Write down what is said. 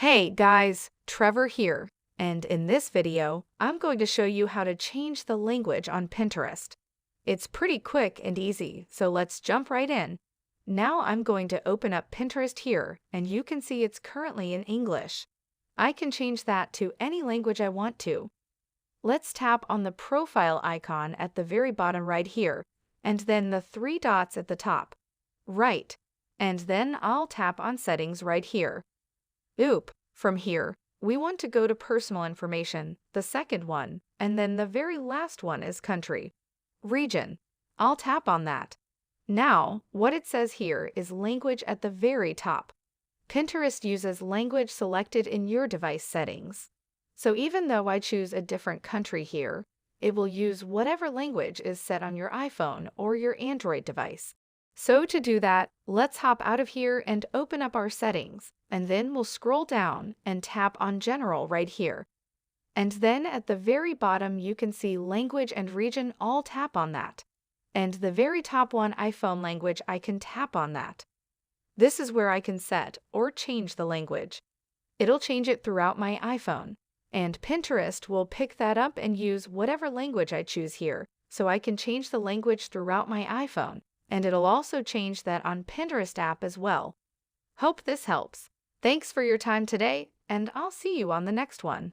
Hey guys, Trevor here, and in this video, I'm going to show you how to change the language on Pinterest. It's pretty quick and easy, so let's jump right in. Now I'm going to open up Pinterest here, and you can see it's currently in English. I can change that to any language I want to. Let's tap on the profile icon at the very bottom right here, and then the three dots at the top. Right, and then I'll tap on settings right here. From here, we want to go to personal information, the second one, and then the very last one is country. Region. I'll tap on that. Now, what it says here is language at the very top. Pinterest uses language selected in your device settings. So even though I choose a different country here, it will use whatever language is set on your iPhone or your Android device. So to do that, let's hop out of here and open up our settings, and then we'll scroll down and tap on General right here. And then at the very bottom you can see Language and Region. I'll tap on that. And the very top one, iPhone language, I can tap on that. This is where I can set or change the language. It'll change it throughout my iPhone, and Pinterest will pick that up and use whatever language I choose here, so I can change the language throughout my iPhone. And it'll also change that on Pinterest app as well. Hope this helps. Thanks for your time today, and I'll see you on the next one.